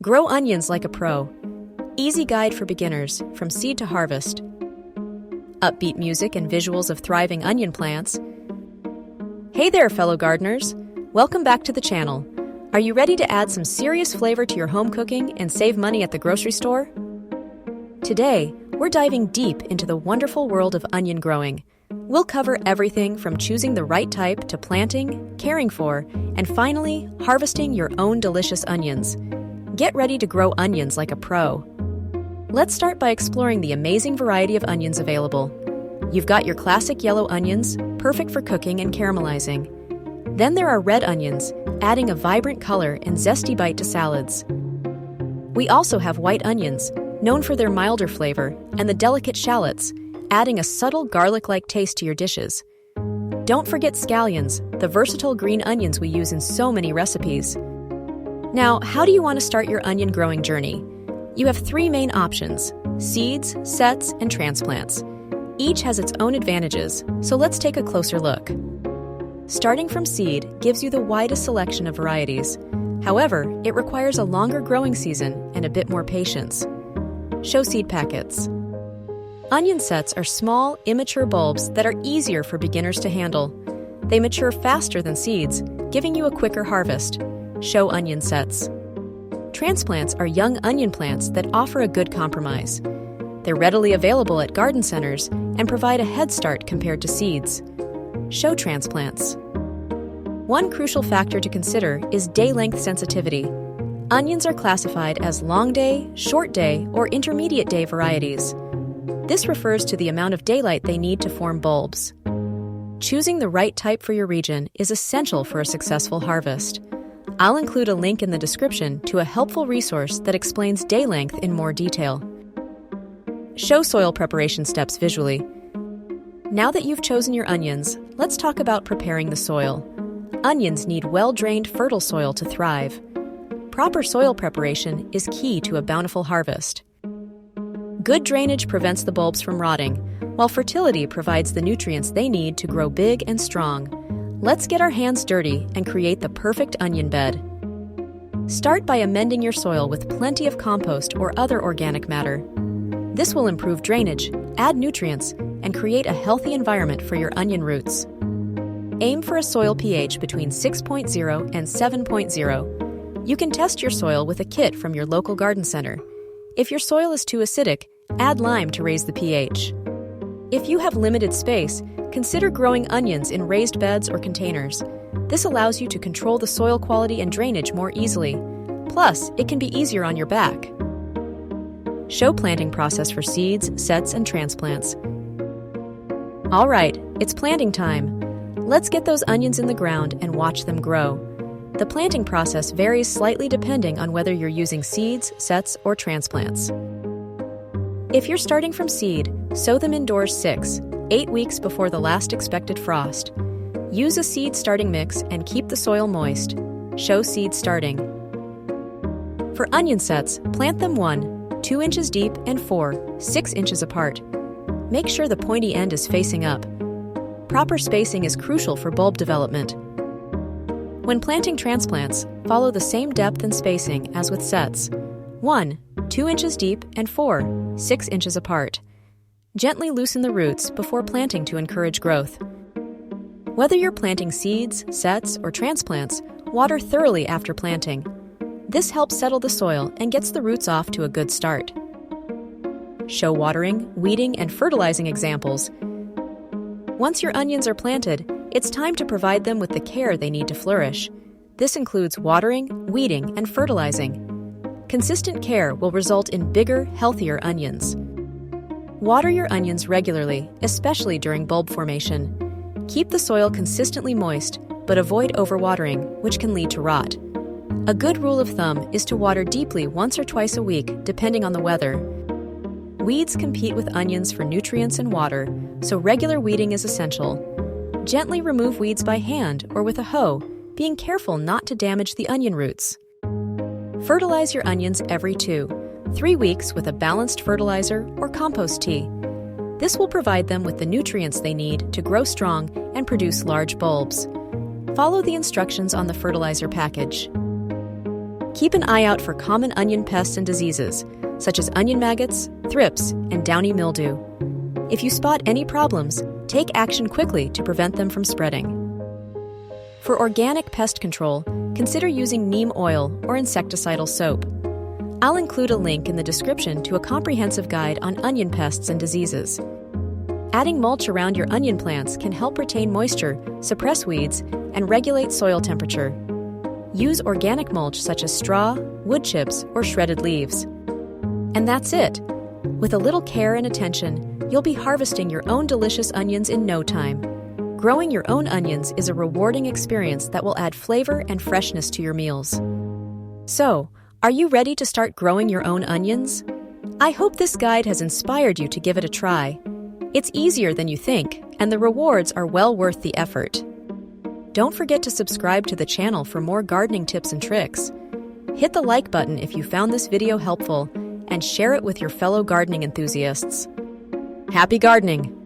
Grow onions like a pro. Easy guide for beginners, from seed to harvest. Upbeat music and visuals of thriving onion plants. Hey there, fellow gardeners! Welcome back to the channel. Are you ready to add some serious flavor to your home cooking and save money at the grocery store? Today, we're diving deep into the wonderful world of onion growing. We'll cover everything from choosing the right type to planting, caring for, and finally, harvesting your own delicious onions. Get ready to grow onions like a pro. Let's start by exploring the amazing variety of onions available. You've got your classic yellow onions, perfect for cooking and caramelizing. Then there are red onions, adding a vibrant color and zesty bite to salads. We also have white onions, known for their milder flavor, and the delicate shallots, adding a subtle garlic-like taste to your dishes. Don't forget scallions, the versatile green onions we use in so many recipes. Now, how do you want to start your onion growing journey? You have three main options: seeds, sets, and transplants. Each has its own advantages, so let's take a closer look. Starting from seed gives you the widest selection of varieties. However, it requires a longer growing season and a bit more patience. Show seed packets. Onion sets are small, immature bulbs that are easier for beginners to handle. They mature faster than seeds, giving you a quicker harvest. Show onion sets. Transplants are young onion plants that offer a good compromise. They're readily available at garden centers and provide a head start compared to seeds. Show transplants. One crucial factor to consider is day length sensitivity. Onions are classified as long day, short day, or intermediate day varieties. This refers to the amount of daylight they need to form bulbs. Choosing the right type for your region is essential for a successful harvest. I'll include a link in the description to a helpful resource that explains day length in more detail. Show soil preparation steps visually. Now that you've chosen your onions, let's talk about preparing the soil. Onions need well-drained, fertile soil to thrive. Proper soil preparation is key to a bountiful harvest. Good drainage prevents the bulbs from rotting, while fertility provides the nutrients they need to grow big and strong. Let's get our hands dirty and create the perfect onion bed. Start by amending your soil with plenty of compost or other organic matter. This will improve drainage, add nutrients, and create a healthy environment for your onion roots. Aim for a soil pH between 6.0 and 7.0. You can test your soil with a kit from your local garden center. If your soil is too acidic, add lime to raise the pH. If you have limited space, consider growing onions in raised beds or containers. This allows you to control the soil quality and drainage more easily. Plus, it can be easier on your back. Show planting process for seeds, sets, and transplants. All right, it's planting time. Let's get those onions in the ground and watch them grow. The planting process varies slightly depending on whether you're using seeds, sets, or transplants. If you're starting from seed, sow them indoors 6-8 weeks before the last expected frost. Use a seed starting mix and keep the soil moist. Show seed starting. For onion sets, plant them 1-2 inches deep and 4-6 inches apart. Make sure the pointy end is facing up. Proper spacing is crucial for bulb development. When planting transplants, follow the same depth and spacing as with sets. 1-2 inches deep and 4-6 inches apart. Gently loosen the roots before planting to encourage growth. Whether you're planting seeds, sets, or transplants, water thoroughly after planting. This helps settle the soil and gets the roots off to a good start. Show watering, weeding, and fertilizing examples. Once your onions are planted, it's time to provide them with the care they need to flourish. This includes watering, weeding, and fertilizing. Consistent care will result in bigger, healthier onions. Water your onions regularly, especially during bulb formation. Keep the soil consistently moist, but avoid overwatering, which can lead to rot. A good rule of thumb is to water deeply once or twice a week, depending on the weather. Weeds compete with onions for nutrients and water, so regular weeding is essential. Gently remove weeds by hand or with a hoe, being careful not to damage the onion roots. Fertilize your onions every 2-3 weeks with a balanced fertilizer or compost tea. This will provide them with the nutrients they need to grow strong and produce large bulbs. Follow the instructions on the fertilizer package. Keep an eye out for common onion pests and diseases, such as onion maggots, thrips, and downy mildew. If you spot any problems, take action quickly to prevent them from spreading. For organic pest control, consider using neem oil or insecticidal soap. I'll include a link in the description to a comprehensive guide on onion pests and diseases. Adding mulch around your onion plants can help retain moisture, suppress weeds, and regulate soil temperature. Use organic mulch such as straw, wood chips, or shredded leaves. And that's it. With a little care and attention, you'll be harvesting your own delicious onions in no time. Growing your own onions is a rewarding experience that will add flavor and freshness to your meals. So, are you ready to start growing your own onions? I hope this guide has inspired you to give it a try. It's easier than you think, and the rewards are well worth the effort. Don't forget to subscribe to the channel for more gardening tips and tricks. Hit the like button if you found this video helpful, and share it with your fellow gardening enthusiasts. Happy gardening!